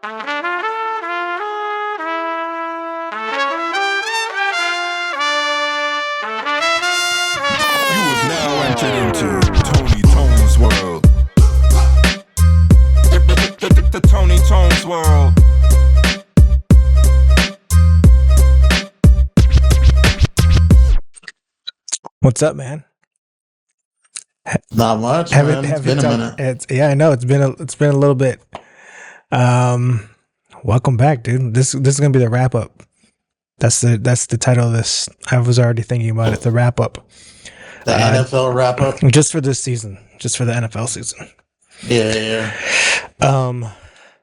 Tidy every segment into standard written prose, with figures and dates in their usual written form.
have now entered into Tony Tone's world. The Tony Tone's world. What's up, man? Not much, man. It's been a minute. Yeah, I know. It's been a little bit. Welcome back, dude. This is gonna be the wrap up. That's the title of this. I was already thinking about it. The wrap up. The NFL wrap up. Just for this season. Just for the NFL season. Yeah.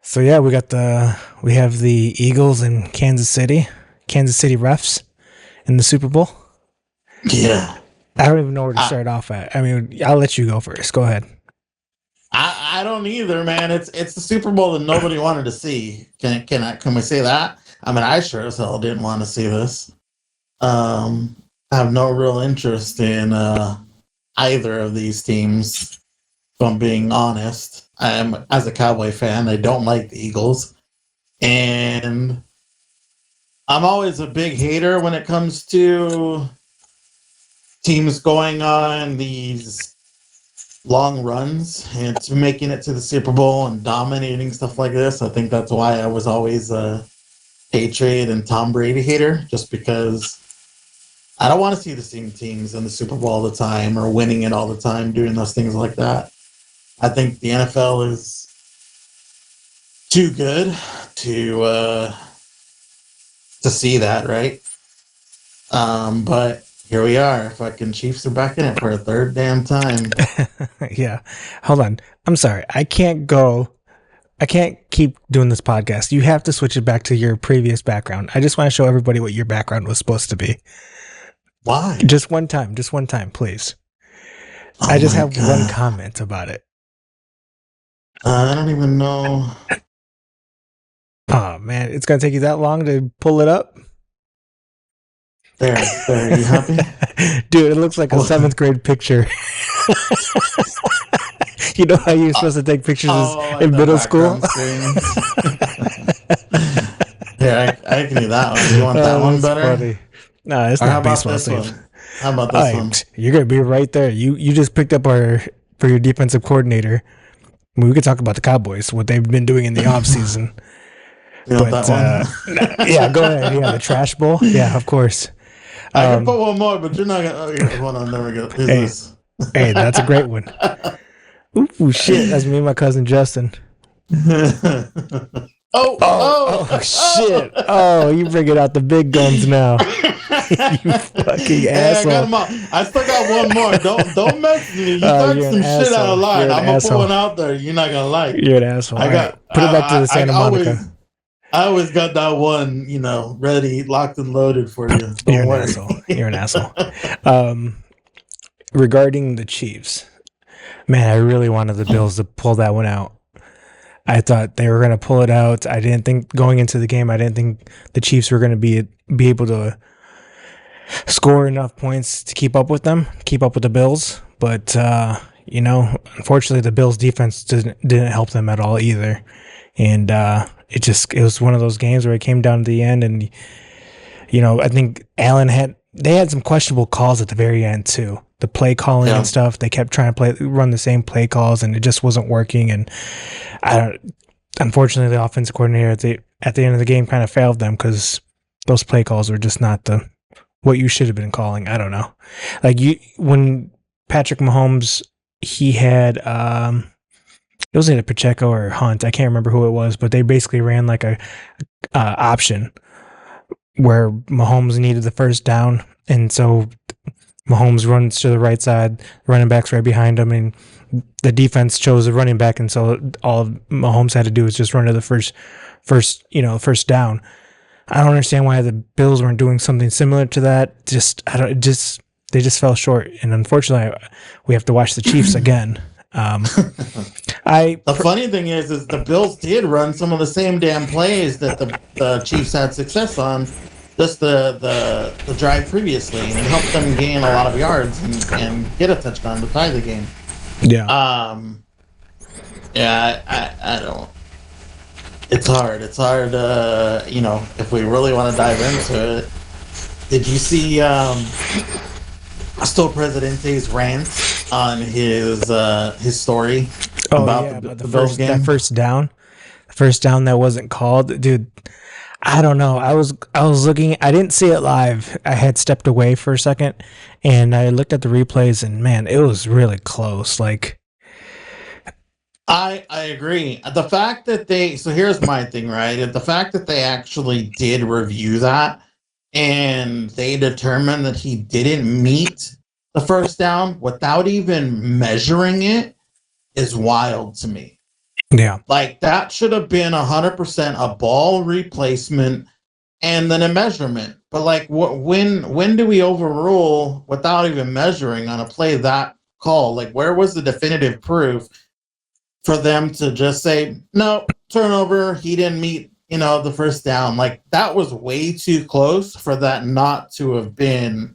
So yeah, we have the Eagles and Kansas City refs in the Super Bowl. Yeah. I don't even know where to start off at. I mean, I'll let you go first. Go ahead. I don't either, man. It's the Super Bowl that nobody wanted to see. Can we say that? I mean, I sure as hell didn't want to see this. I have no real interest in either of these teams, if I'm being honest. As a Cowboy fan, I don't like the Eagles. And I'm always a big hater when it comes to teams going on these long runs and to making it to the Super Bowl and dominating stuff like this. I think that's why I was always a Patriot and Tom Brady hater, just because I don't want to see the same teams in the Super Bowl all the time or winning it all the time, doing those things like that. I think the NFL is too good to see that, right? But here we are. Fucking Chiefs are back in it for a third damn time. Yeah. Hold on. I'm sorry. I can't keep doing this podcast. You have to switch it back to your previous background. I just want to show everybody what your background was supposed to be. Why? Just one time, please. I just have one comment about it. I don't even know. Oh, man. It's going to take you that long to pull it up? There. You happy? Dude, it looks like a 7th grade picture. You know how you're supposed to take pictures in middle school? Yeah, I can do that one. You want that one better? Funny. No, it's not baseball safe. How about this one? You're going to be right there. You just picked up for your defensive coordinator. I mean, we could talk about the Cowboys, what they've been doing in the offseason. Yeah, go ahead. Yeah, the trash bowl. Yeah, of course. I can put one more, but you're not gonna. Oh, yeah, hold on, there we go. Hey, that's a great one. Ooh, shit! That's me and my cousin Justin. Oh, shit! Oh, you bringing out the big guns now. You fucking asshole! I got them all. I still got one more. Don't mess with me. You talk some shit out of line. I'm gonna put one out there. You're not gonna like. You're an asshole. Put it back to the Santa Monica. I always got that one, ready, locked and loaded for you. You're an asshole. Regarding the Chiefs, man, I really wanted the Bills to pull that one out. I thought they were going to pull it out. I didn't think going into the game, I didn't think the Chiefs were going to be able to score enough points to keep up with the Bills. But, unfortunately, the Bills defense didn't help them at all either. And, it was one of those games where it came down to the end, and I think Allen had some questionable calls at the very end too. The play calling and stuff, they kept trying to run the same play calls, and it just wasn't working. And unfortunately, the offensive coordinator at the end of the game kind of failed them because those play calls were just not what you should have been calling. I don't know, when Patrick Mahomes, he had it was either Pacheco or Hunt. I can't remember who it was, but they basically ran like a option where Mahomes needed the first down, and so Mahomes runs to the right side, running back's right behind him, and the defense chose a running back, and so all Mahomes had to do was just run to the first down. I don't understand why the Bills weren't doing something similar to that. They just fell short, and unfortunately, we have to watch the Chiefs again. The funny thing is the Bills did run some of the same damn plays that the Chiefs had success on, just the drive previously, and it helped them gain a lot of yards and get a touchdown to tie the game. Yeah. I don't. It's hard. It's hard. If we really want to dive into it, did you see Hasta Presidente's rant on his story Oh about yeah, but the Bills game? the first down that wasn't called, dude. I don't know. I was looking. I didn't see it live. I had stepped away for a second, and I looked at the replays, and man, it was really close. Like, I agree. The fact that so here's my thing, right? The fact that they actually did review that and they determined that he didn't meet the first down without even measuring it is wild to me. yeah, Like that should have been 100% a ball replacement and then a measurement. But like, when do we overrule without even measuring on a play that call? Like, where was the definitive proof for them to just say no turnover? He didn't meet the first down. Like that was way too close for that not to have been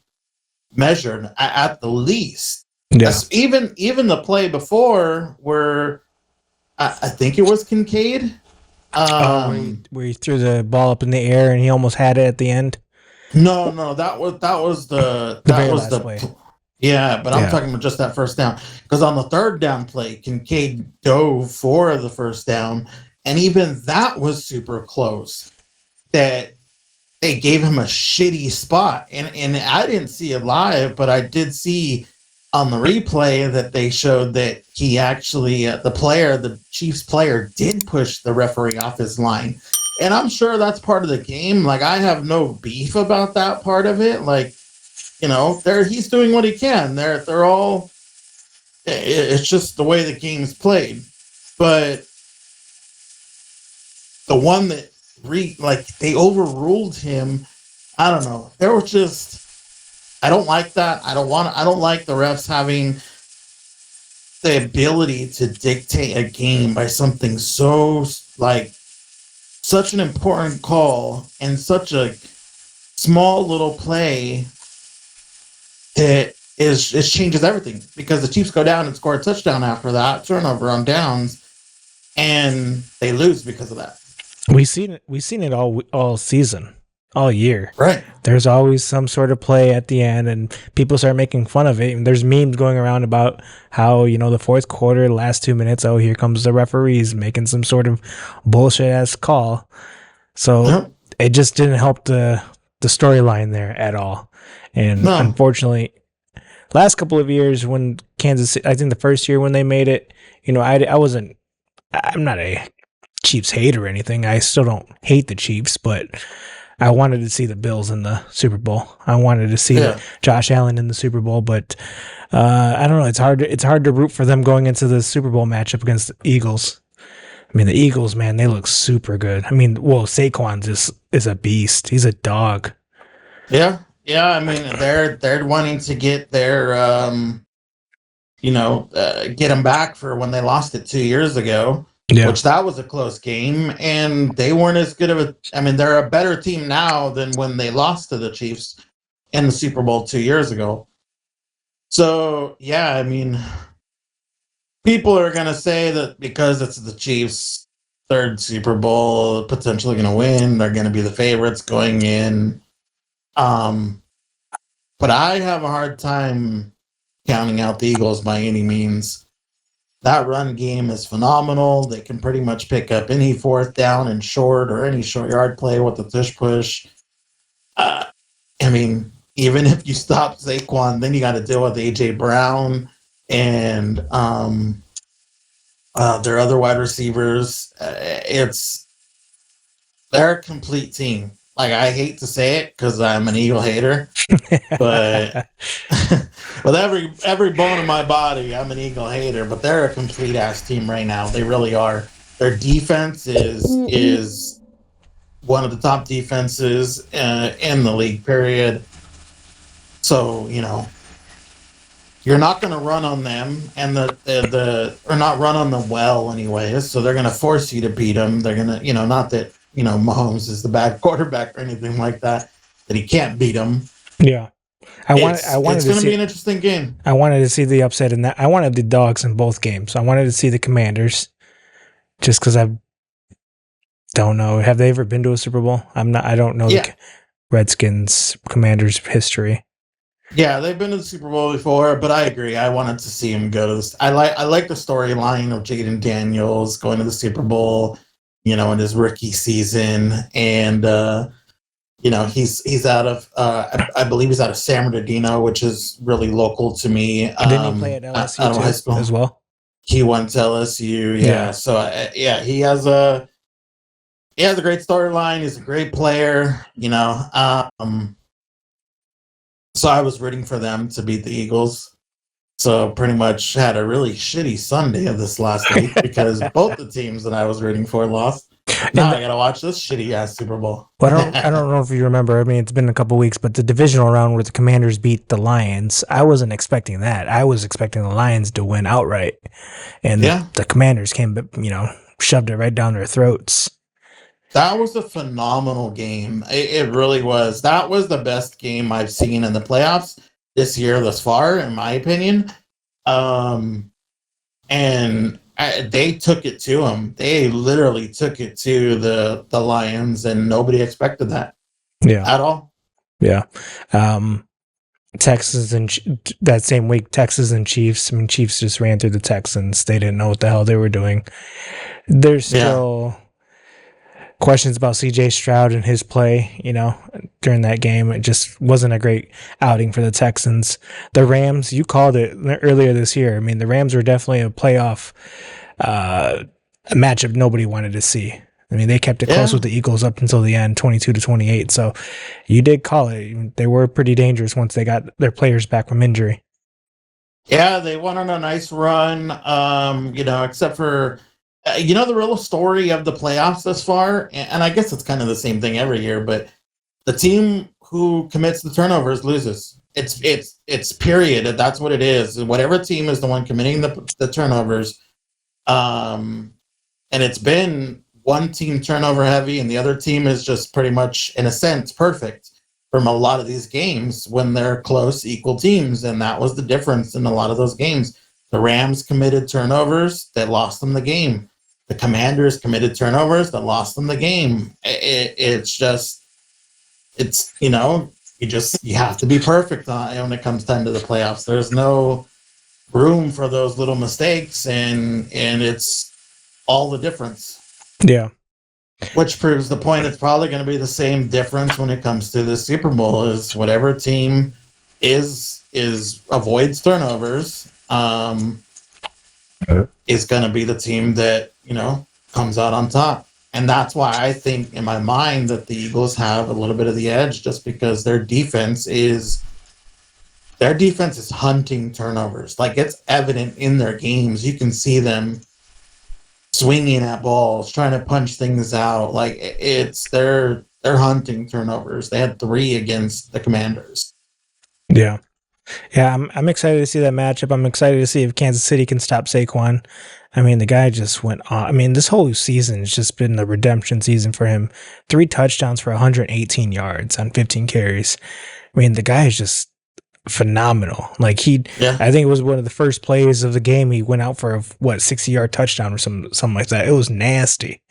measured at the least. yeah. Even the play before where I think it was Kincaid. Where he threw the ball up in the air and he almost had it at the end. No, that was the very last play. Yeah, but I'm talking about just that first down. Because on the third down play, Kincaid dove for the first down, and even that was super close. That they gave him a shitty spot. And I didn't see it live, but I did see on the replay that they showed that he actually, the Chiefs player, did push the referee off his line. And I'm sure that's part of the game. Like, I have no beef about that part of it. Like, he's doing what he can. They're all, it's just the way the game's played. But the one that they overruled him, I don't know. There was just, I don't like that. I don't like the refs having the ability to dictate a game by something so such an important call and such a small little play that it changes everything, because the Chiefs go down and score a touchdown after that turnover on downs, and they lose because of that. We've seen it all season, all year. Right. There's always some sort of play at the end, and people start making fun of it. And there's memes going around about how, the fourth quarter, last 2 minutes, oh, here comes the referees making some sort of bullshit ass call. So it just didn't help the storyline there at all. And unfortunately, last couple of years when Kansas City, I think the first year when they made it, I'm not a Chiefs hater or anything. I still don't hate the Chiefs, but I wanted to see the Bills in the Super Bowl. I wanted to see Josh Allen in the Super Bowl, but I don't know. It's hard to root for them going into the Super Bowl matchup against the Eagles. I mean, the Eagles, man, they look super good. I mean, Saquon is a beast. He's a dog. Yeah. I mean, they're wanting to get their get them back for when they lost it 2 years ago. Yeah. Which that was a close game, and they weren't as good of a. I mean, they're a better team now than when they lost to the Chiefs in the Super Bowl 2 years ago. So yeah, I mean, people are gonna say that because it's the Chiefs' third Super Bowl, potentially gonna win. They're gonna be the favorites going in. But I have a hard time counting out the Eagles by any means. That run game is phenomenal. They can pretty much pick up any fourth down and short or any short yard play with the tush push. I mean, even if you stop Saquon, then you got to deal with A.J. Brown and their other wide receivers. They're a complete team. Like, I hate to say it because I'm an Eagle hater, but with every bone in my body, I'm an Eagle hater. But they're a complete ass team right now. They really are. Their defense is one of the top defenses in the league. Period. So you're not going to run on them, and or not run on them well, anyways. So they're going to force you to beat them. They're going to not that. Mahomes is the bad quarterback or anything like that he can't beat him. Yeah. It's going to be an interesting game. I wanted to see the upset in that. I wanted the dogs in both games. I wanted to see the Commanders just because Don't know. Have they ever been to a Super Bowl? I don't know Yeah. the Redskins Commanders history. Yeah, they've been to the Super Bowl before, but I agree. I wanted to see him go to this. I like the storyline of Jaden Daniels going to the Super Bowl, in his rookie season, and he's out of I believe he's out of San Bernardino, which is really local to me. Didn't he play at LSU out of high school as well? He went to LSU, yeah. Yeah. So he has a great storyline. He's a great player, So I was rooting for them to beat the Eagles. So pretty much had a really shitty Sunday of this last week because both the teams that I was rooting for lost. Now I gotta watch this shitty ass Super Bowl. Well, I don't know if you remember. I mean, it's been a couple weeks, but the divisional round where the Commanders beat the Lions, I wasn't expecting that. I was expecting the Lions to win outright, and the Commanders came, shoved it right down their throats. That was a phenomenal game. It really was. That was the best game I've seen in the playoffs this year thus far, in my opinion. And they took it to them. They literally took it to the Lions, and nobody expected that. Yeah, at all. Yeah. Texas and that same week, Texas and Chiefs. I mean, Chiefs just ran through the Texans. They didn't know what the hell they were doing. There's still questions about CJ Stroud and his play, during that game. It just wasn't a great outing for the Texans. The Rams, you called it earlier this year. I mean, the Rams were definitely a playoff matchup nobody wanted to see. I mean, they kept it close with the Eagles up until the end, 22-28. So you did call it. They were pretty dangerous once they got their players back from injury. Yeah, they went on a nice run, except for the real story of the playoffs thus far, and I guess it's kind of the same thing every year, but the team who commits the turnovers loses. It's period. That's what it is. Whatever team is the one committing the turnovers, and it's been one team turnover heavy, and the other team is just pretty much, in a sense, perfect from a lot of these games when they're close, equal teams, and that was the difference in a lot of those games. The Rams committed turnovers that lost them the game. The Commanders committed turnovers that lost them the game. You have to be perfect when it comes time to the playoffs. There's no room for those little mistakes, and it's all the difference. Yeah. Which proves the point. It's probably going to be the same difference when it comes to the Super Bowl. Is whatever team avoids turnovers is going to be the team that comes out on top. And that's why I think in my mind that the Eagles have a little bit of the edge, just because their defense is hunting turnovers. Like, it's evident in their games. You can see them swinging at balls, trying to punch things out. Like, they're hunting turnovers. They had 3 against the Commanders. Yeah. Yeah, I'm excited to see that matchup. I'm excited to see if Kansas City can stop Saquon. I mean, the guy just went on. I mean, this whole season has just been the redemption season for him. 3 touchdowns for 118 yards on 15 carries. I mean, the guy is just phenomenal. Like, I think it was one of the first plays of the game. He went out for a 60-yard touchdown or something like that. It was nasty.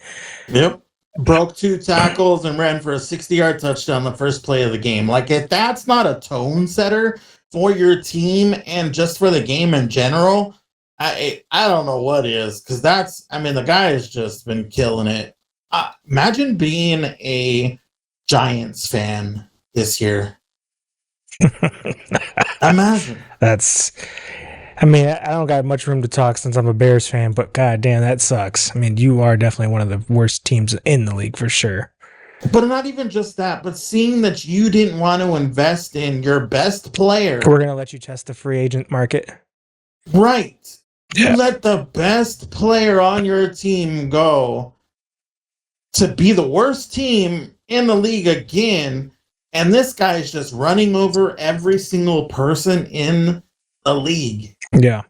Yep. Broke 2 tackles and ran for a 60-yard touchdown the first play of the game. Like, if that's not a tone setter for your team and just for the game in general, I don't know what is, because the guy has just been killing it. Imagine being a Giants fan this year. Imagine. I don't got much room to talk since I'm a Bears fan, but goddamn, that sucks. I mean, you are definitely one of the worst teams in the league for sure. But not even just that, but seeing that you didn't want to invest in your best player. We're going to let you test the free agent market. Right. Yeah. You let the best player on your team go to be the worst team in the league again, and this guy's just running over every single person in the league. Yeah.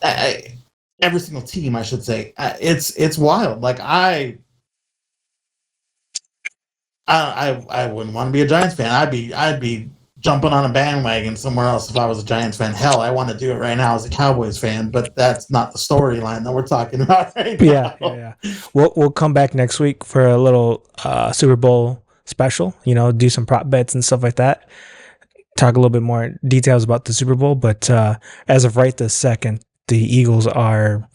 Every single team, I should say. It's wild. Like, I wouldn't want to be a Giants fan. I'd be jumping on a bandwagon somewhere else if I was a Giants fan. Hell, I want to do it right now as a Cowboys fan, but that's not the storyline that we're talking about right now. Yeah. We'll come back next week for a little Super Bowl special. Do some prop bets and stuff like that. Talk a little bit more details about the Super Bowl, but as of right this second, the Eagles are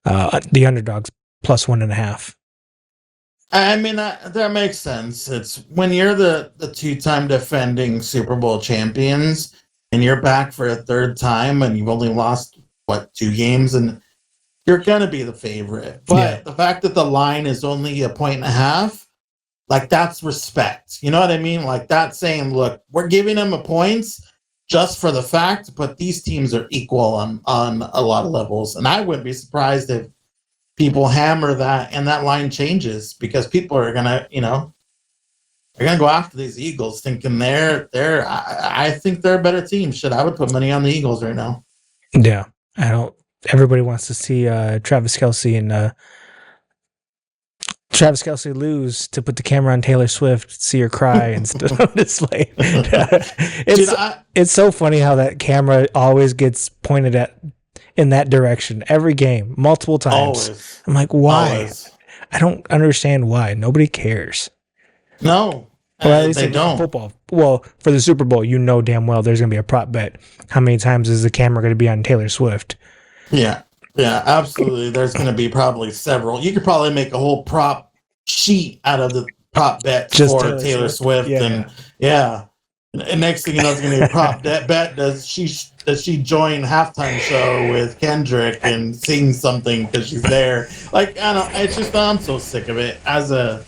the underdogs plus 1.5. I mean, that makes sense. It's when you're the two-time defending Super Bowl champions and you're back for a third time and you've only lost, 2 games, and you're going to be the favorite. But the fact that the line is only 1.5, like, that's respect. You know what I mean? Like, that's saying, look, we're giving them a points just for the fact, but these teams are equal on a lot of levels. And I wouldn't be surprised if people hammer that and that line changes, because people are gonna, they're gonna go after these Eagles, thinking I think they're a better team. Shit, I would put money on the Eagles right now. Yeah, I don't. Everybody wants to see Travis Kelce and Travis Kelce lose to put the camera on Taylor Swift, see her cry and stuff on display. It's so funny how that camera always gets pointed at in that direction every game, multiple times. Always. I'm like, why? Always. I don't understand why. Nobody cares. No, well, at least they don't. Football. Well, for the Super Bowl, damn well there's going to be a prop bet. How many times is the camera going to be on Taylor Swift? Yeah, absolutely. There's going to be probably several. You could probably make a whole prop sheet out of the prop bet for Taylor Swift. And next thing you know, it's going to be a prop bet. Does she join halftime show with Kendrick and sing something because she's there? Like, I don't. It's just, I'm so sick of it as an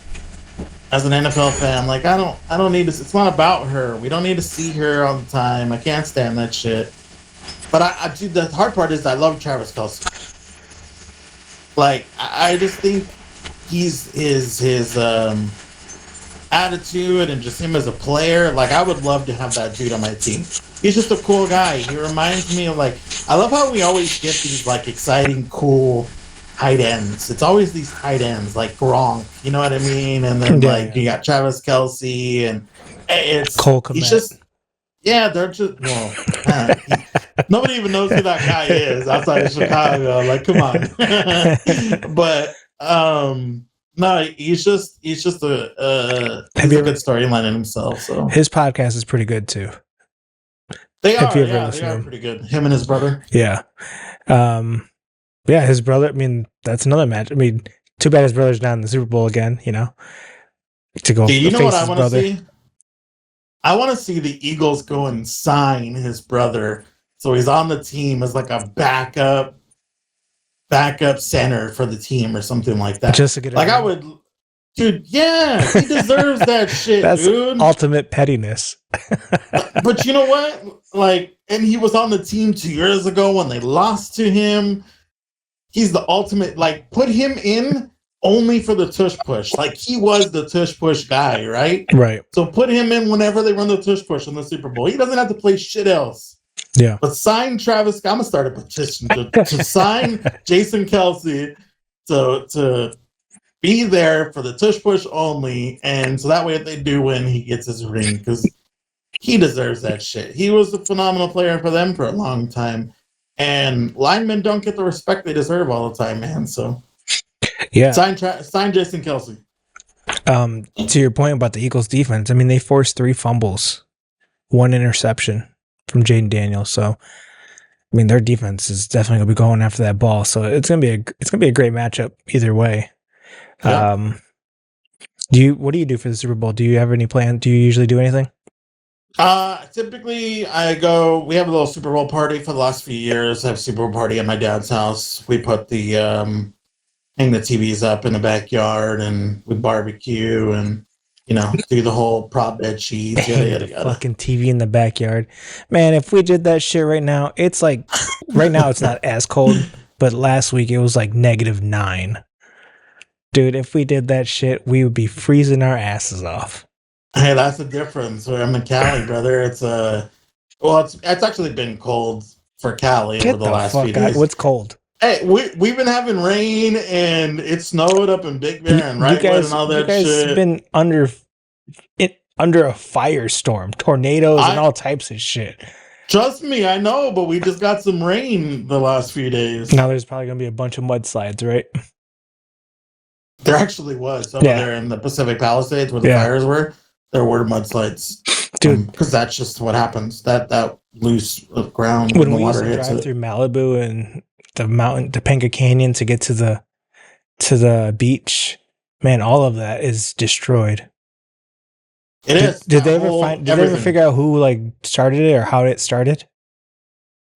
NFL fan. Like, I don't need to. It's not about her. We don't need to see her all the time. I can't stand that shit. But I do. The hard part is I love Travis Kelce. Like, I just think his attitude and just him as a player. Like, I would love to have that dude on my team. He's just a cool guy. He reminds me of, like, I love how we always get these, like, exciting, cool tight ends. It's always these tight ends, like Gronk, you know what I mean? And then, like, you got Travis Kelce, and it's Cole Kmet. He's just, they're just, nobody even knows who that guy is outside of Chicago. Like, come on. But, no, he's just he's a good storyline in himself. So his podcast is pretty good too. They are pretty good. Him and his brother. Yeah. His brother. I mean, that's another match. I mean, too bad his brother's not in the Super Bowl again. To go. You know what I want to see? I want to see the Eagles go and sign his brother, so he's on the team as like a backup center for the team or something like that. Just to get I would, dude. Yeah, he deserves that shit. That's dude. Ultimate pettiness. But you know what? Like, and he was on the team 2 years ago when they lost to him. He's the ultimate. Like, put him in only for the tush push. Like, he was the tush push guy, right? Right. So put him in whenever they run the tush push in the Super Bowl. He doesn't have to play shit else. Yeah. But sign Travis. I'm gonna start a petition to sign Jason Kelce to be there for the tush push only, and so that way if they do win, he gets his ring, because he deserves that shit. He was a phenomenal player for them for a long time, and linemen don't get the respect they deserve all the time, man. So sign Jason Kelce. To your point about the Eagles defense, I mean, they forced 3 fumbles, 1 interception from Jaden Daniels. So, I mean, their defense is definitely gonna be going after that ball. So it's gonna be a great matchup either way. Yeah. What do you do for the Super Bowl? Do you have any plan? Do you usually do anything? Typically we have a little Super Bowl party for the last few years. I have a Super Bowl party at my dad's house. We put the hang the TVs up in the backyard, and we barbecue and do the whole prop bed sheets. Yada. Fucking TV in the backyard, man. If we did that shit right now, it's like right now it's not as cold, but last week it was like -9. Dude, if we did that shit, we would be freezing our asses off. Hey, that's the difference. Where I'm in Cali, brother. It's actually been cold for Cali over the last few days. What's cold? Hey, we've been having rain, and it snowed up in Big Bear and Wrightwood and all that shit. You guys have been under a firestorm, tornadoes, and all types of shit. Trust me, I know, but we just got some rain the last few days. Now there's probably gonna be a bunch of mudslides, right? There actually was over there in the Pacific Palisades where the fires were. There were mudslides, dude, because that's just what happens. That loose ground when the we used water to hits drive it. through Malibu and the mountain, Topanga Canyon to get to the beach, man, all of that is destroyed. It is. Did they ever figure out who like started it or how it started?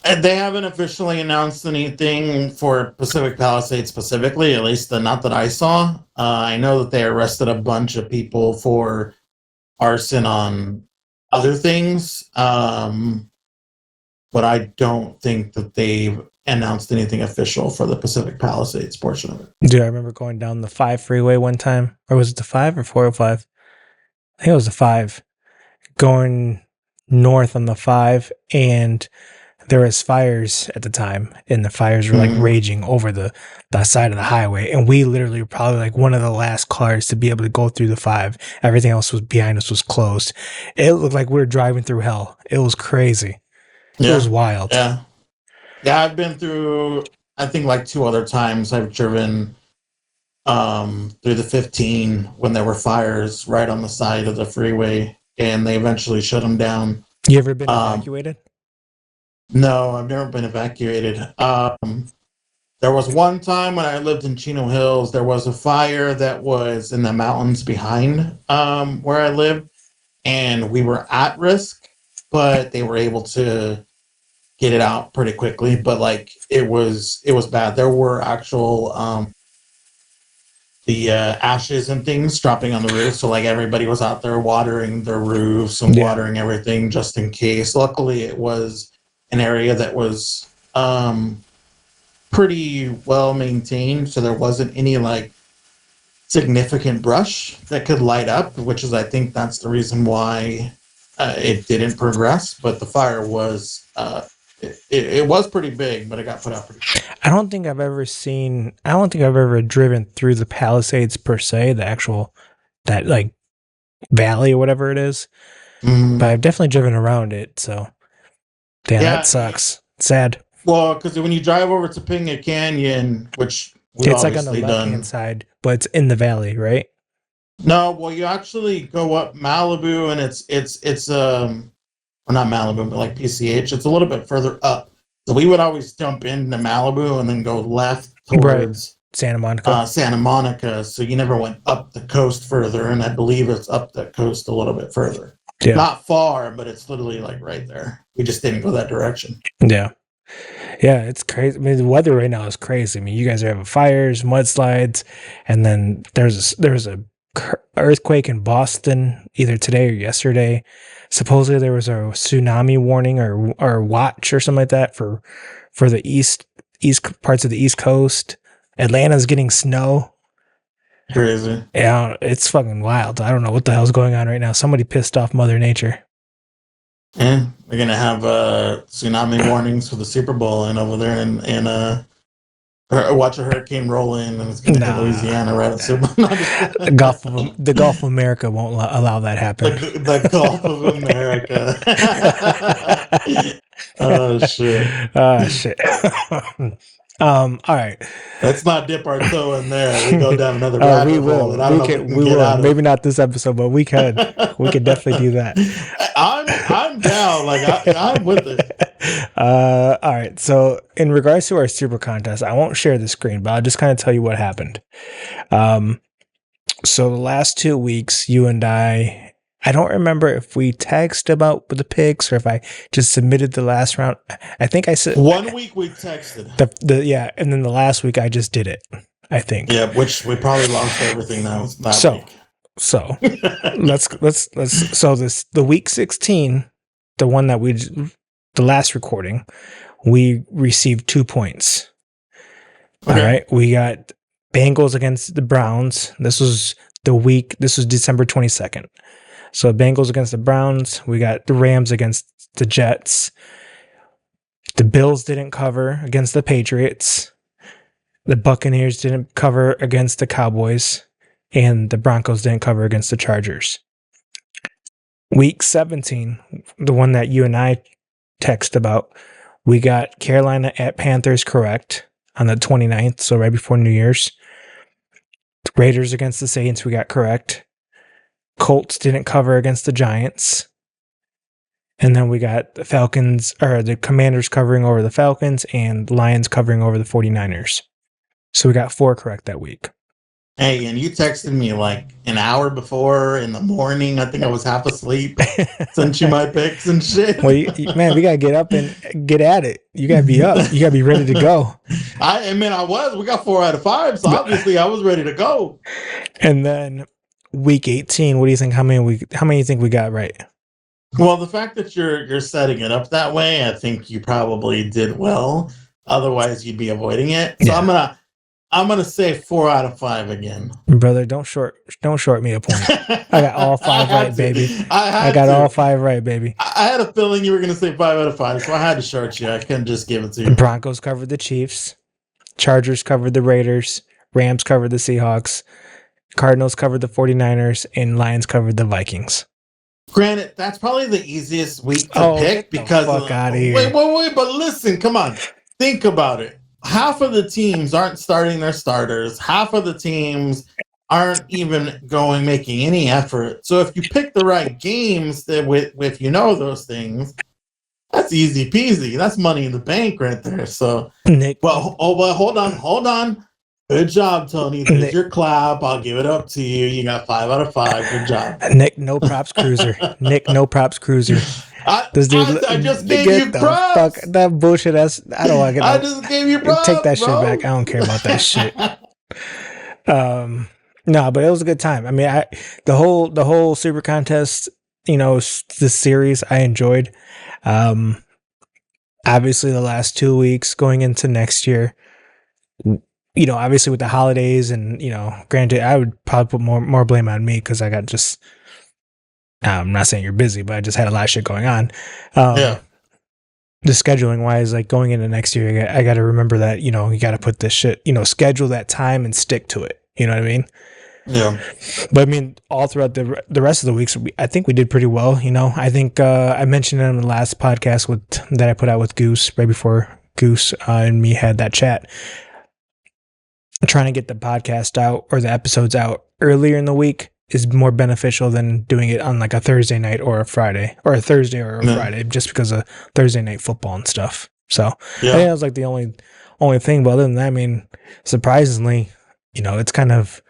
And they haven't officially announced anything for Pacific Palisades specifically, at least not that I saw. I know that they arrested a bunch of people for arson on other things, but I don't think that they've announced anything official for the Pacific Palisades portion of it. Dude, I remember going down the 5 freeway one time, or was it the 5 or 405? I think it was the 5, going north on the 5, and there was fires at the time, and the fires were like raging over the side of the highway, and we literally were probably like one of the last cars to be able to go through the 5. Everything else was behind us was closed. It looked like we were driving through hell. It was crazy. It was wild. Yeah, I've been through, I think, like 2 other times I've driven through the 15 when there were fires right on the side of the freeway, and they eventually shut them down. You ever been evacuated? No, I've never been evacuated. There was one time when I lived in Chino Hills, there was a fire that was in the mountains behind where I lived, and we were at risk, but they were able to get it out pretty quickly. But like it was bad. There were actual the ashes and things dropping on the roof, so like everybody was out there watering their roofs and watering everything just in case. Luckily, it was an area that was pretty well maintained, so there wasn't any like significant brush that could light up, which is, I think that's the reason why it didn't progress. But the fire was it was pretty big, but it got put out pretty quick. I don't think I've ever driven through the Palisades per se, the actual that like valley or whatever it is, but I've definitely driven around it. So damn, that sucks. Sad. Well, because when you drive over to Topanga Canyon, which it's like on the left-hand side, but it's in the valley, right? No, well, you actually go up Malibu, and it's well, not Malibu, but like PCH. It's a little bit further up. So we would always jump into Malibu and then go left towards Santa Monica. So you never went up the coast further, and I believe it's up the coast a little bit further. Yeah. Not far, but it's literally like right there. We just didn't go that direction. Yeah. Yeah, it's crazy. I mean, the weather right now is crazy. I mean, you guys are having fires, mudslides, and then there's a earthquake in Boston either today or yesterday. Supposedly there was a tsunami warning or watch or something like that for the east parts of the East Coast. Atlanta's getting snow. Crazy. Yeah, it's fucking wild. I don't know what the hell's going on right now. Somebody pissed off Mother Nature. Yeah, we're gonna have tsunami warnings for the Super Bowl and over there, and watch a hurricane roll in, and it's gonna hit Louisiana right at Super Bowl. The Gulf of America won't allow that happen. The Gulf of America. Oh shit. All right. Let's not dip our toe in there. We go down another rabbit hole. We will. Maybe not this episode, but we could. We could definitely do that. I'm down. Like I'm with it. All right. So in regards to our super contest, I won't share the screen, but I'll just kind of tell you what happened. So the last 2 weeks, you and I don't remember if we texted about the picks or if I just submitted the last round. I think I said 1 week we texted. And then the last week I just did it, I think. Yeah, which we probably lost everything that week. So let's the week 16, the one that the last recording, we received 2 points. Okay. All right. We got Bengals against the Browns. This was December 22nd. So Bengals against the Browns. We got the Rams against the Jets. The Bills didn't cover against the Patriots. The Buccaneers didn't cover against the Cowboys. And the Broncos didn't cover against the Chargers. Week 17, the one that you and I text about, we got Carolina at Panthers correct on the 29th, so right before New Year's. Raiders against the Saints, we got correct. Colts didn't cover against the Giants. And then we got the Commanders covering over the Falcons and Lions covering over the 49ers. So we got 4 correct that week. Hey, and you texted me like an hour before in the morning. I think I was half asleep. Sent you my pics and shit. Well, man, we got to get up and get at it. You got to be up. You got to be ready to go. I was. We got 4 out of 5, so obviously I was ready to go. And then week 18, what do you think? How many do you think we got right? Well, the fact that you're setting it up that way, I think you probably did well. Otherwise, you'd be avoiding it. So yeah. I'm gonna say 4 out of 5 again. Brother, don't short me a point. I got all 5 right, baby. I got all 5 right, baby. I had a feeling you were gonna say 5 out of 5, so I had to short you. I couldn't just give it to you. The Broncos covered the Chiefs. Chargers covered the Raiders. Rams covered the Seahawks. Cardinals covered the 49ers, and Lions covered the Vikings. Granted, that's probably the easiest week to pick because fuck out of here. Wait, but listen, come on. Think about it. Half of the teams aren't starting their starters. Half of the teams aren't even making any effort. So if you pick the right games with those things, that's easy peasy. That's money in the bank right there. So Nick, but hold on. Good job, Tony. There's your clap. I'll give it up to you. You got 5 out of 5. Good job. Nick, no props cruiser. I just gave you props. Fuck that bullshit. I don't like it. I just gave you props. Take that shit back. I don't care about that shit. No, but it was a good time. I mean, the whole Super Contest, the series I enjoyed. Obviously the last 2 weeks going into next year, obviously with the holidays and, granted, I would probably put more blame on me because I got just, I'm not saying you're busy, but I just had a lot of shit going on. The scheduling wise, like going into next year, I got to remember that, you got to put this shit, schedule that time and stick to it. You know what I mean? Yeah. But I mean, all throughout the rest of the weeks, I think we did pretty well. I think I mentioned it in the last podcast that I put out with Goose right before Goose and me had that chat. Trying to get the podcast out or the episodes out earlier in the week is more beneficial than doing it on like a Thursday night or a Friday or a Thursday or a Friday, just because of Thursday night football and stuff. So I think that was like the only thing. But other than that, I mean, surprisingly, it's kind of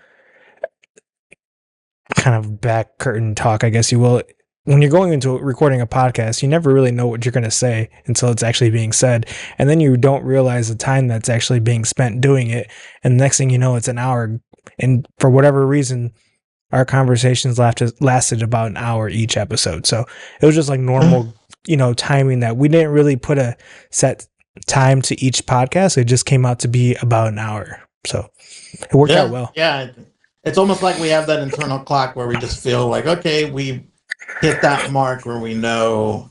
back curtain talk, I guess you will. When you're going into recording a podcast, you never really know what you're going to say until it's actually being said. And then you don't realize the time that's actually being spent doing it. And the next thing you know, it's an hour. And for whatever reason, our conversations lasted about an hour each episode. So it was just like normal, timing that we didn't really put a set time to each podcast. It just came out to be about an hour. So it worked out well. Yeah. It's almost like we have that internal clock where we just feel like, okay, we hit that mark where we know,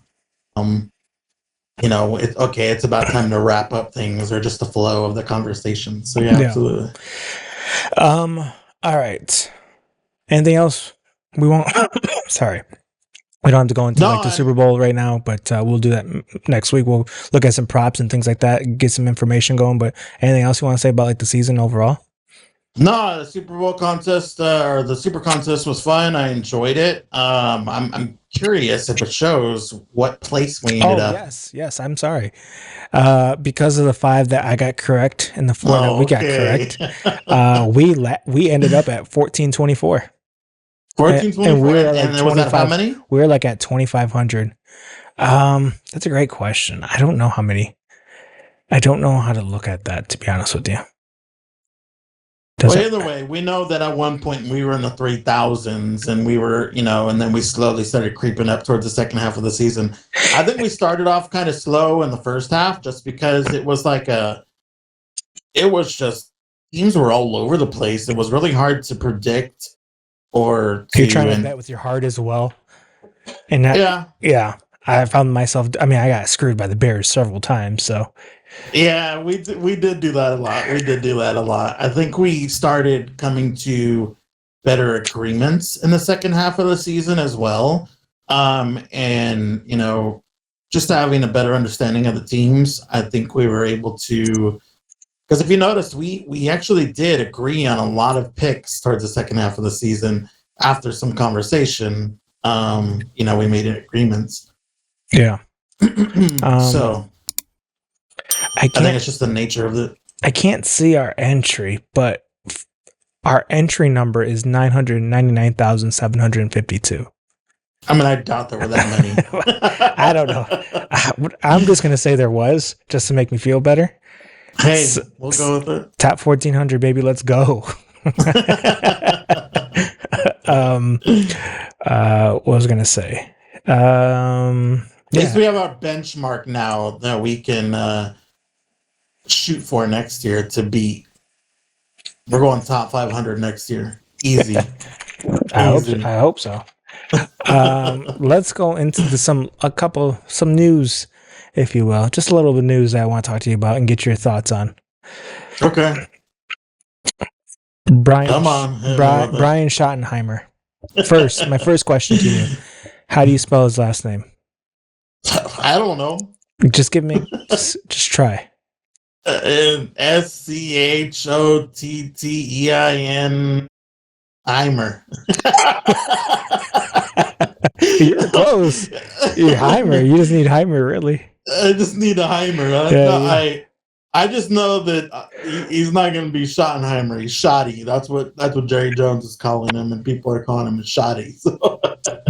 it's about time to wrap up things or just the flow of the conversation. So yeah. Absolutely. All right. Anything else? We won't. Sorry, we don't have to go into the Super Bowl right now, but we'll do that next week. We'll look at some props and things like that, get some information going. But anything else you want to say about like the season overall? No, the Super Bowl contest or the Super Contest was fun. I enjoyed it. I'm curious if it shows what place we ended up. Yes. I'm sorry. Because of the 5 that I got correct and the 4 that we got correct, we ended up at 1424. 1424. And we were like 25. How many? We were like at 2,500. That's a great question. I don't know how many. I don't know how to look at that, to be honest with you. Either way, we know that at one point we were in the 3,000s and we were, and then we slowly started creeping up towards the second half of the season. I think we started off kind of slow in the first half just because it was just teams were all over the place. It was really hard to predict or you're trying to bet with your heart as well. And that, I found myself, I mean, I got screwed by the Bears several times, so. Yeah, we did do that a lot. I think we started coming to better agreements in the second half of the season as well. And just having a better understanding of the teams, I think we were able to. Because if you noticed, we actually did agree on a lot of picks towards the second half of the season after some conversation. We made agreements. Yeah. So I think it's just the nature of it. I can't see our entry, but our entry number is 999,752. I mean, I doubt there were that many. I don't know. I'm just going to say there was, just to make me feel better. Hey, we'll go with it. Top 1,400, baby. Let's go. What was I going to say? At least we have our benchmark now that we can shoot for next year to beat. We're going top 500 next year. Easy. I hope so. Let's go into some news, if you will. Just a little bit of news that I want to talk to you about and get your thoughts on. Okay. Brian Schottenheimer. Schottenheimer. My first question to you. How do you spell his last name? I don't know. Just give me just try. Schottein Heimer. You're close. You're Heimer. You just need Heimer, really. I just need a Heimer. I just know that he's not going to be Schottenheimer. He's Shoddy. That's what Jerry Jones is calling him, and people are calling him Shoddy. So.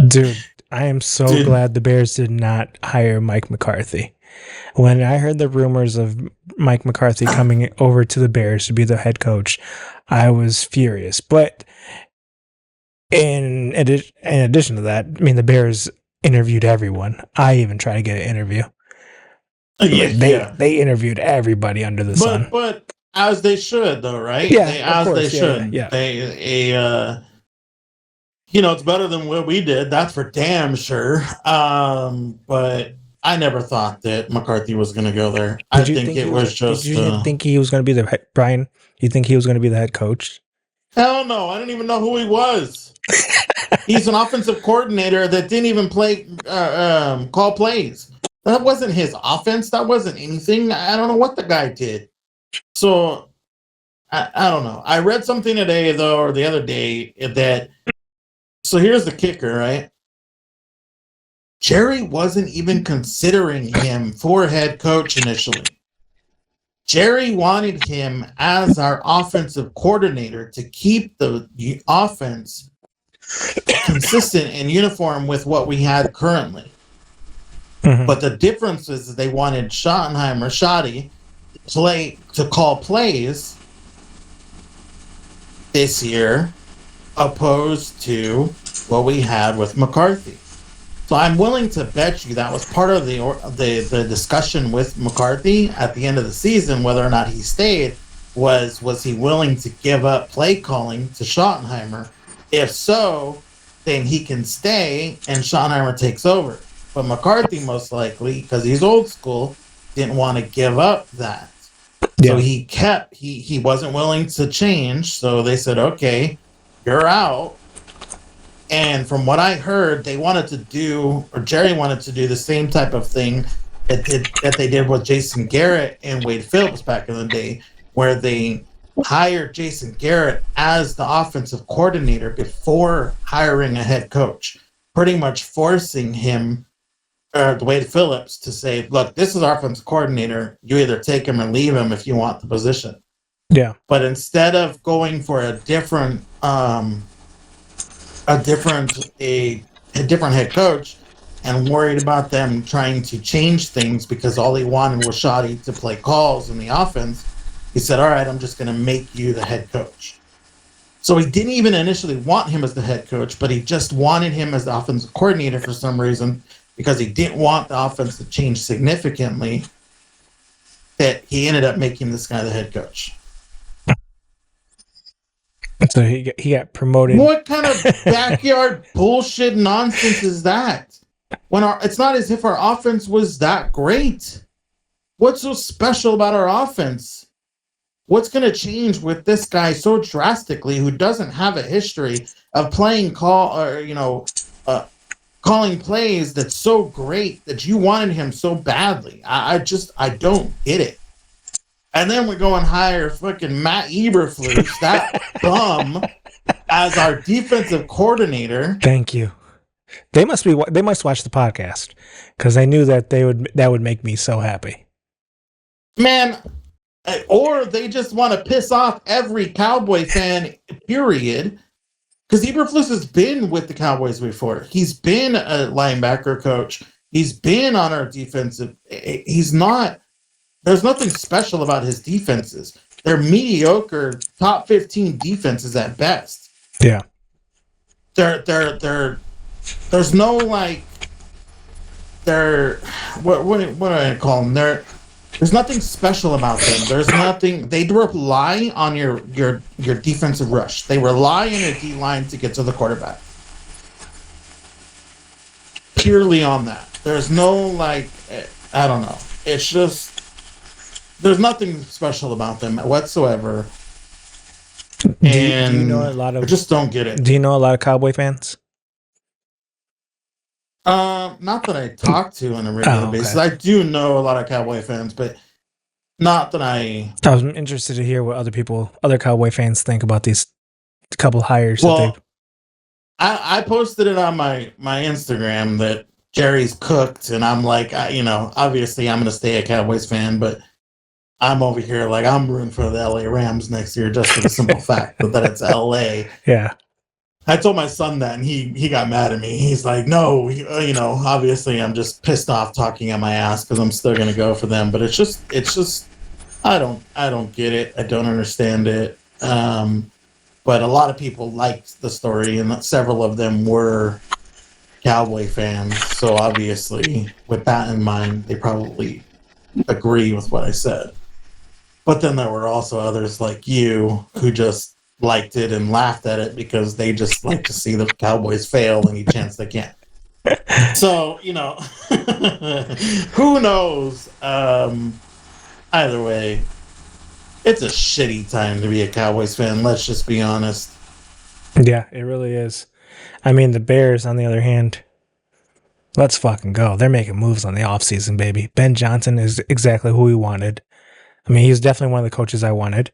Dude, I am so glad the Bears did not hire Mike McCarthy. When I heard the rumors of Mike McCarthy coming over to the Bears to be the head coach, I was furious. But in addition to that, I mean, the Bears interviewed everyone. I even tried to get an interview. They interviewed everybody under the sun. But as they should, though, right? Yeah, they should. Yeah. It's better than what we did. That's for damn sure. But I never thought that McCarthy was going to go there. Did you think he was going to be the Brian? You think he was going to be the head coach? Hell no! I didn't even know who he was. He's an offensive coordinator that didn't even call plays. That wasn't his offense. That wasn't anything. I don't know what the guy did. So I don't know. I read something today, though, or the other day that. So here's the kicker, right? Jerry wasn't even considering him for head coach initially. Jerry wanted him as our offensive coordinator to keep the offense consistent and uniform with what we had currently. Mm-hmm. But the difference is they wanted Shoddy to call plays this year, opposed to what we had with McCarthy. So I'm willing to bet you that was part of the discussion with McCarthy at the end of the season, whether or not he stayed, was he willing to give up play calling to Schottenheimer? If so, then he can stay and Schottenheimer takes over. But McCarthy, most likely, because he's old school, didn't want to give up that. Yeah. So he wasn't willing to change. So they said, okay, you're out. And from what I heard, Jerry wanted to do the same type of thing that they did with Jason Garrett and Wade Phillips back in the day, where they hired Jason Garrett as the offensive coordinator before hiring a head coach, pretty much forcing him, Wade Phillips, to say, look, this is our offensive coordinator. You either take him or leave him if you want the position. Yeah. But instead of going for a different head coach and worried about them trying to change things because all he wanted was Shoddy to play calls in the offense, he said, all right, I'm just going to make you the head coach. So he didn't even initially want him as the head coach, but he just wanted him as the offensive coordinator for some reason, because he didn't want the offense to change significantly, that he ended up making this guy the head coach. So he got promoted. What kind of backyard bullshit nonsense is that? It's not as if our offense was that great. What's so special about our offense? What's going to change with this guy so drastically, who doesn't have a history of playing calling calling plays that's so great that you wanted him so badly. I don't get it. And then we go and hire fucking Matt Eberflus, that bum, as our defensive coordinator. Thank you. They must watch the podcast because I knew that that would make me so happy. Man, or they just want to piss off every Cowboy fan, period. Because Eberflus has been with the Cowboys before. He's been a linebacker coach. He's been on our defensive. He's not. There's nothing special about his defenses. They're mediocre, top 15 defenses at best. Yeah. There's no like. What do I call them? There's nothing special about them. There's nothing. They rely on your defensive rush. They rely on your D line to get to the quarterback. Purely on that. There's no like. I don't know. It's just. There's nothing special about them whatsoever. And do you know a lot of? I just don't get it. Do you know a lot of Cowboy fans? Not that I talk to on a regular basis. I do know a lot of Cowboy fans, but not that I was interested to hear what other Cowboy fans think about these couple hires. Well, I posted it on my Instagram that Jerry's cooked, and I'm like, obviously I'm going to stay a Cowboys fan, but I'm over here like I'm rooting for the LA Rams next year just for the simple fact that it's LA. Yeah. I told my son that, and he got mad at me. He's like, no, obviously I'm just pissed off talking at my ass because I'm still going to go for them. But it's just, I don't get it. I don't understand it. But a lot of people liked the story, and several of them were Cowboy fans. So obviously, with that in mind, they probably agree with what I said. But then there were also others like you who just liked it and laughed at it because they just like to see the Cowboys fail any chance they can. So, who knows? Either way, it's a shitty time to be a Cowboys fan. Let's just be honest. Yeah, it really is. I mean, the Bears, on the other hand, let's fucking go. They're making moves on the offseason, baby. Ben Johnson is exactly who we wanted. I mean, he's definitely one of the coaches I wanted.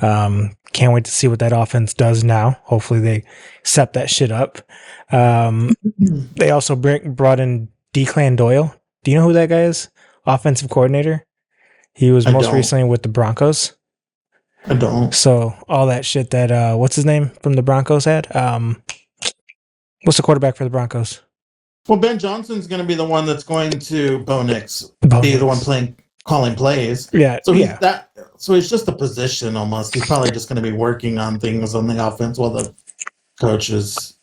Can't wait to see what that offense does now. Hopefully they set that shit up. They also brought in Declan Doyle. Do you know who that guy is? Offensive coordinator. He was most recently with the Broncos. I don't. So all that shit that what's his name from the Broncos had? What's the quarterback for the Broncos? Well, Ben Johnson's going to be the one that's going to Bowl LIX, be the one calling plays. Yeah. So he's that. So it's just a position almost. He's probably just going to be working on things on the offense while the coaches.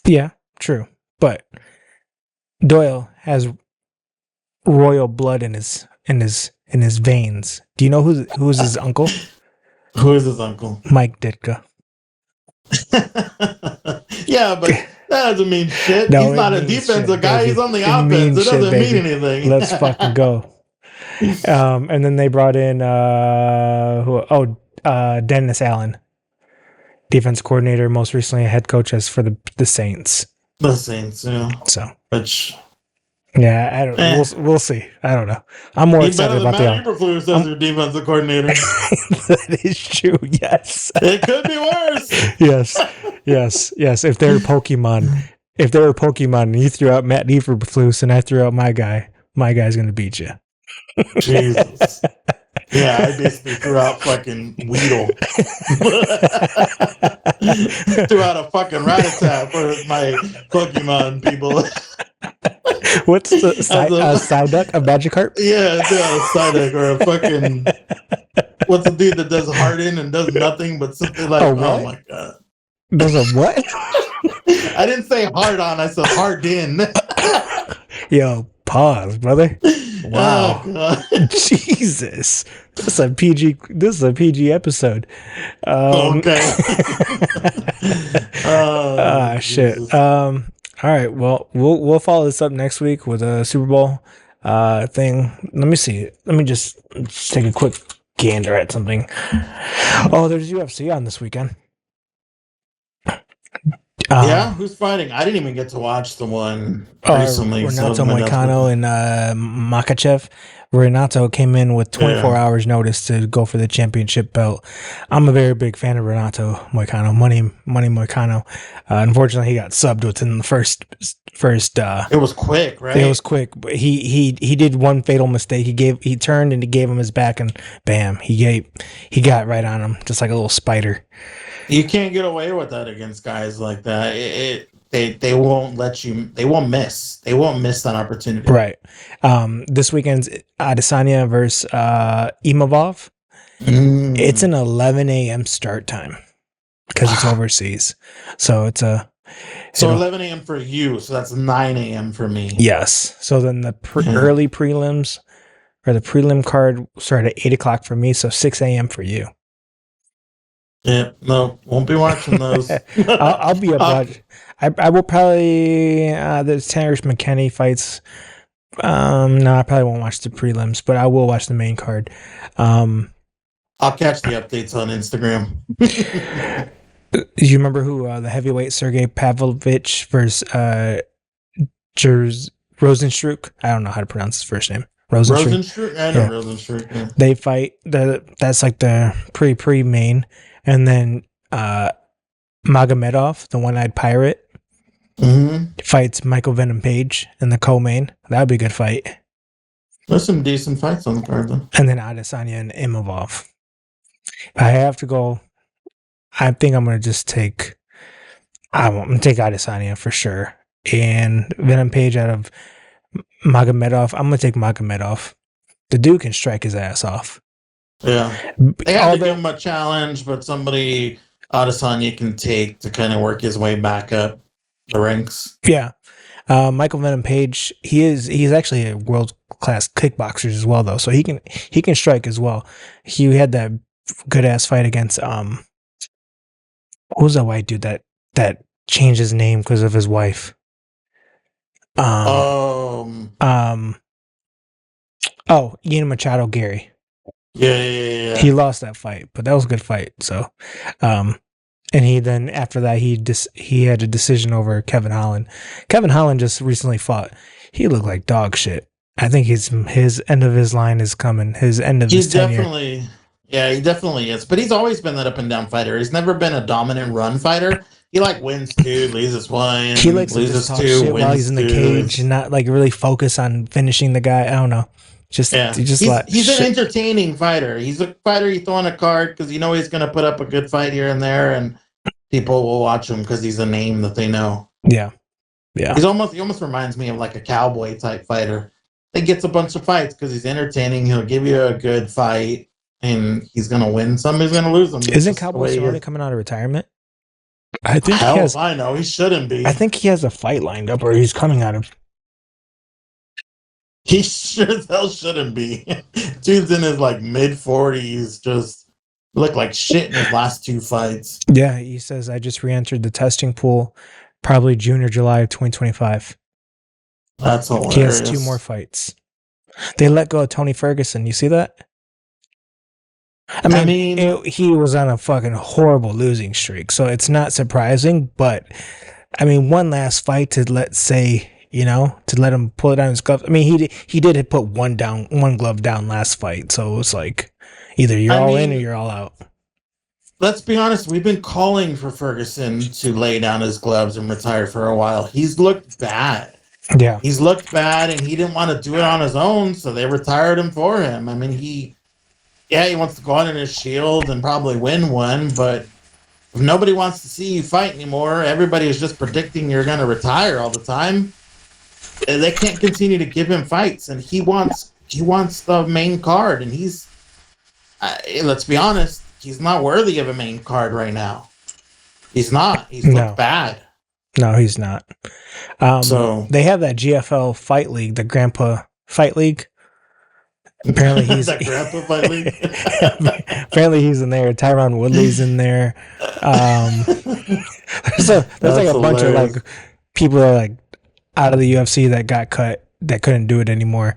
Yeah, true. But Doyle has royal blood in his veins. Do you know who's his uncle? Who is his uncle? Mike Ditka. Yeah, but that doesn't mean shit. No, he's not a defensive shit, guy. Baby. He's on the offense. It doesn't mean anything. Let's fucking go. And then they brought in Dennis Allen, defense coordinator, most recently a head coach for the Saints. The Saints, yeah. So, which, yeah, I don't. We'll see. I don't know. I'm more excited about Matt Eberflus as your defensive coordinator. That is true. Yes, it could be worse. Yes. If they're Pokemon, and you threw out Matt Eberflus and I threw out my guy's going to beat you. Jesus. Yeah, I basically threw out fucking Weedle. Threw out a fucking Rattata for my Pokemon people. What's the Psyduck? A Magikarp? Yeah, threw out a Psyduck or a fucking... What's the dude that does Harden and does nothing but something like... Oh my God. Does a what? I didn't say hard on, I said Harden. Yo, pause, brother. Wow. Oh, Jesus. This is a PG episode. Okay. Shit. All right. Well, we'll follow this up next week with a Super Bowl thing. Let me see. Let me just take a quick gander at something. Oh, there's UFC on this weekend. Yeah, who's fighting? I didn't even get to watch the one recently. Renato Moicano and Makachev. Renato came in with 24 hours notice to go for the championship belt. I'm a very big fan of Renato Moicano, Money Moicano. Unfortunately, he got subbed within the first. It was quick, right? It was quick, but he did one fatal mistake. He turned and he gave him his back, and bam, he got right on him, just like a little spider. You can't get away with that against guys like that. They won't let you. They won't miss. They won't miss that opportunity. Right. This weekend's Adesanya versus Imavov. It's an 11 a.m. start time because it's overseas. So it's 11 a.m. for you. So that's 9 a.m. for me. Yes. So then the early prelims or the prelim card start at 8 o'clock for me. So 6 a.m. for you. Yeah, no, won't be watching those. I'll be up. I will probably the Terrence McKinney fights. No, I probably won't watch the prelims, but I will watch the main card. I'll catch the updates on Instagram. Do you remember who the heavyweight Sergey Pavlovich versus Rosenstruck? I don't know how to pronounce his first name. Rosenstruck? I know Rosenstruck. Yeah. They fight. That's like the pre-main. And then Magomedov, the one-eyed pirate, fights Michael Venom Page in the co-main. That would be a good fight. There's some decent fights on the card, though. And then Adesanya and Imavov. If I have to go, I think I'm going to just take... I'm going to take Adesanya for sure. And Venom Page out of Magomedov. I'm going to take Magomedov. The dude can strike his ass off. Yeah. They have to give him a challenge, but somebody Adesanya can take to kind of work his way back up the ranks. Yeah. Michael Venom Page, he's actually a world-class kickboxer as well, though, so he can strike as well. He had that good-ass fight against, what was that white dude that changed his name because of his wife? Ian Machado Gary. Yeah. He lost that fight, but that was a good fight. So, and he then after that he had a decision over Kevin Holland. Kevin Holland just recently fought. He looked like dog shit. I think his end of his line is coming. His end of his tenure. He definitely is. But he's always been that up and down fighter. He's never been a dominant run fighter. He wins two, loses one. He likes to just talk shit while he's in the cage and not like really focus on finishing the guy. I don't know. He's an entertaining fighter. He's a fighter you throw on a card because you know he's going to put up a good fight here and there, and people will watch him because he's a name that they know. Yeah. He almost reminds me of like a cowboy type fighter. He gets a bunch of fights because he's entertaining. He'll give you a good fight, and he's going to win some. He's going to lose them. Isn't Cowboy Cerrone coming out of retirement? I think I know he shouldn't be. I think he has a fight lined up, or he's coming out of. He sure as hell shouldn't be. Dude's in his like mid-40s, just looked like shit in his last two fights. Yeah, he says, I just re-entered the testing pool, probably June or July of 2025. That's hilarious. He has 2 more fights. They let go of Tony Ferguson. You see that? I mean he was on a fucking horrible losing streak, so it's not surprising, but I mean, one last fight to to let him pull it down his gloves. I mean, he did put one glove down last fight, so it was like either you're all in or you're all out. Let's be honest, we've been calling for Ferguson to lay down his gloves and retire for a while. He's looked bad. Yeah. He's looked bad, and he didn't want to do it on his own, so they retired him for him. I mean, he wants to go out in his shield and probably win one, but if nobody wants to see you fight anymore, everybody is just predicting you're going to retire all the time. They can't continue to give him fights, and he wants the main card, and he's let's be honest, he's not worthy of a main card right now. He's not. He's looked bad. No, he's not. So they have that GFL Fight League, the Grandpa Fight League. Apparently he's that Grandpa Fight League. Apparently he's in there. Tyron Woodley's in there. There's like a bunch of like people that are like out of the UFC that got cut that couldn't do it anymore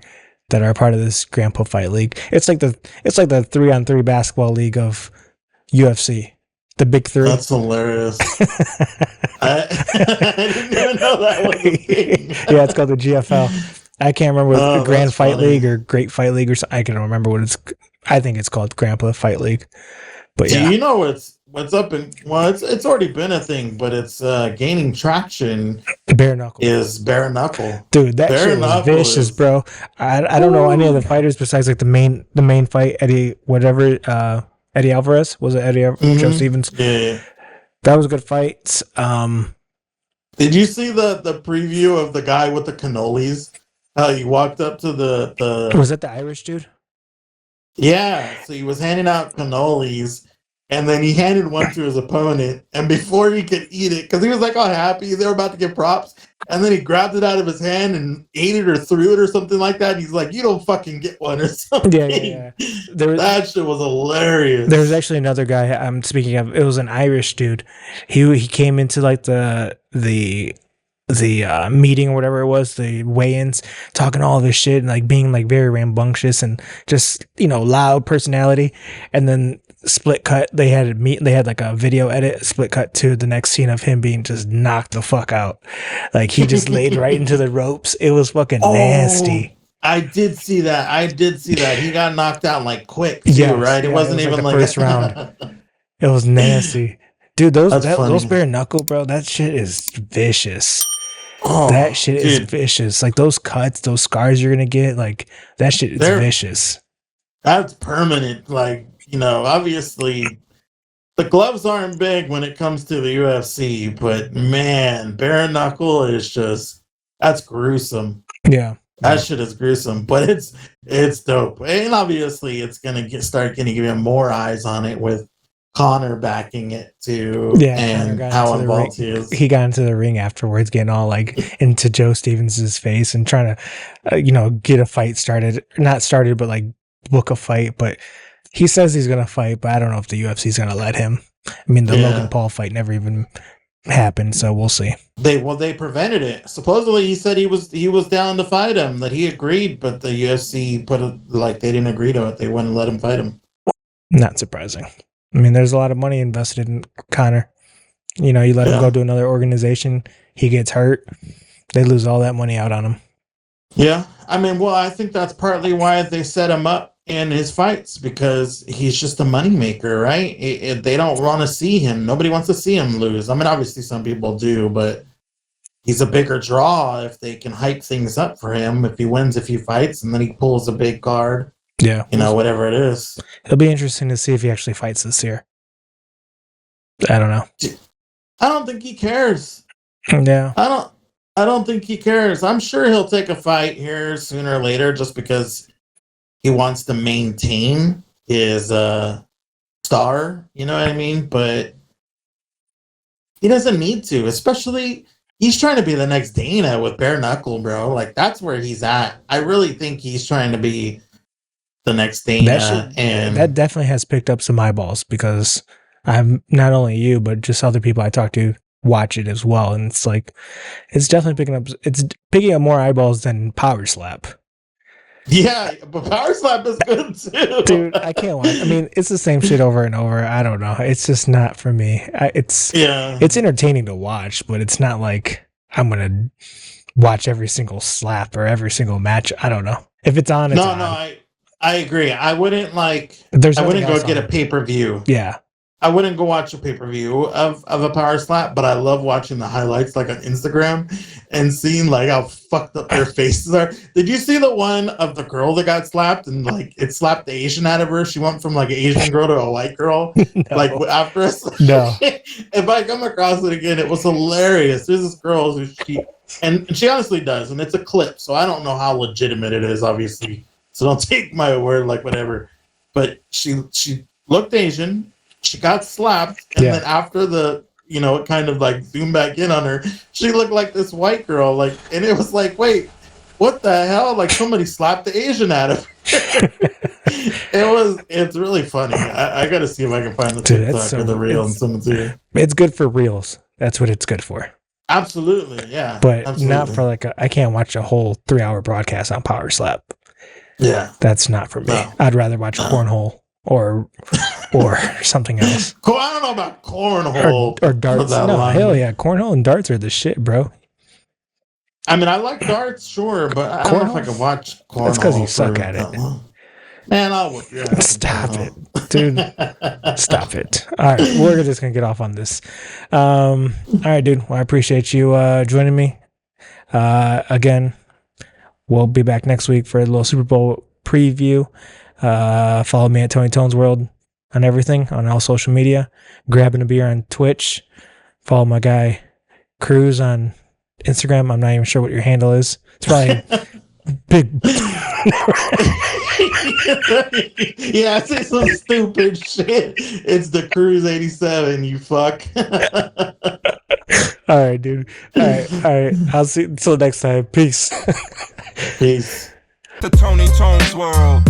that are part of this Grandpa Fight League. It's like the 3-on-3 basketball league of UFC. The big three. That's hilarious. I didn't even know that was a thing. Yeah, it's called the GFL. I can't remember what the Grand that's Fight funny. League or Great Fight League or something. I can't remember what it's. I think it's called Grandpa Fight League. But Do yeah, you know what's up in? Well, it's already been a thing, but it's gaining traction. bare knuckle. Is bare knuckle. Dude, that Bare shit was knuckle vicious, is- bro. I don't know any other fighters besides like the main fight, Eddie Alvarez. Was it Eddie Joe Mhm. Stevens? Yeah. That was a good fight. Did you see the preview of the guy with the cannolis? How he walked up to the Was that the Irish dude? yeah, so he was handing out cannolis, and then he handed one to his opponent, and before he could eat it, because he was like all happy, they were about to give props, and then he grabbed it out of his hand and ate it or threw it or something like that. And he's like, "You don't fucking get one," or something. Yeah. That shit was hilarious. There was actually another guy I'm speaking of. It was an Irish dude. He came into like the meeting or whatever it was, the weigh-ins, talking all this shit and like being like very rambunctious and just, you know, loud personality. And then split cut, they had like a video edit, split cut to the next scene of him being just knocked the fuck out. Like he just laid right into the ropes. It was fucking nasty. I did see that. He got knocked out like quick too, Yes, right? It yeah, wasn't it was even like like the first round. It was nasty. Dude, That's those funny. bare knuckle, bro, that shit is vicious. Oh, That shit is dude, vicious. Like those cuts, those scars you're gonna get, like that shit is They're- vicious. that's permanent. Like, you know, obviously the gloves aren't big when it comes to the UFC, but man, bare knuckle is just that's gruesome. Yeah. That shit is gruesome, but it's dope. And obviously it's gonna start getting even more eyes on it with Connor backing it too, Yeah, Connor and got how into the involved he is. He got into the ring afterwards, getting all like into Joe Stevens' face and trying to, get a fight started. Not started, but like book a fight. But he says he's gonna fight, but I don't know if the UFC is gonna let him. I mean, the Yeah. Logan Paul fight never even happened, so we'll see. They prevented it. Supposedly he said he was down to fight him, that he agreed, but the UFC put it like they didn't agree to it. They wouldn't let him fight him. Not surprising. I mean, there's a lot of money invested in Connor. You know, you let him Yeah. go to another organization, he gets hurt, they lose all that money out on him. Yeah, I mean, well, I think that's partly why they set him up in his fights, because he's just a moneymaker, right? They don't want to see him. Nobody wants to see him lose. I mean, obviously some people do, but he's a bigger draw if they can hype things up for him. If he wins a few fights and then he pulls a big card, Yeah. whatever it is. It'll be interesting to see if he actually fights this year. I don't know. I don't think he cares. Yeah. I don't think he cares. I'm sure he'll take a fight here sooner or later just because he wants to maintain his star, you know what I mean? But he doesn't need to, especially he's trying to be the next Dana with bare knuckle, bro. Like that's where he's at. I really think he's trying to be the next Dana, That definitely has picked up some eyeballs because I'm not only you, but just other people I talk to watch it as well. And it's like, it's definitely picking up more eyeballs than Power Slap. yeah, but Power Slap is good too. Dude, I can't watch. I mean, it's the same shit over and over. I don't know. It's just not for me. It's entertaining to watch, but it's not like I'm going to watch every single slap or every single match. I don't know. If it's on, it's on. I agree. I wouldn't go get a pay-per-view. Yeah. I wouldn't go watch a pay-per-view of a power slap, but I love watching the highlights like on Instagram and seeing like how fucked up their faces are. Did you see the one of the girl that got slapped and like it slapped the Asian out of her? She went from like an Asian girl to a white girl. No. Like after us. No. If I come across it again, it was hilarious. There's this girl who she honestly does, and it's a clip, so I don't know how legitimate it is, obviously. So don't take my word like whatever. But she looked Asian. She got slapped, and then after it kind of like zoomed back in on her, she looked like this white girl, like, and it was like, wait, what the hell? Like somebody slapped the Asian out of her. It's really funny. I gotta see if I can find the TikTok or the reel and send it to you. It's good for reels. That's what it's good for. Absolutely, yeah. But absolutely. not for I can't watch a whole 3-hour broadcast on Power Slap. Yeah. That's not for me. No. I'd rather watch Cornhole or something else. I don't know about cornhole Or darts. that No, long. hell yeah. Cornhole and darts are the shit, bro. I mean, I like darts, sure, but I don't know if I can watch cornhole. That's because you suck at it. Man, I'll whip your ass. Stop it, dude. Stop it. All right, we're just going to get off on this. All right, dude. Well, I appreciate you joining me. Again, we'll be back next week for a little Super Bowl preview. Follow me at Tony Tones World on everything, on all social media. Grabbing a beer on Twitch. Follow my guy Cruz on Instagram. I'm not even sure what your handle is. It's probably big. Yeah, I say some stupid shit. It's the Cruz 87, you fuck. All right, dude. All right. I'll see you until next time. Peace. Peace. The Tony Tones World.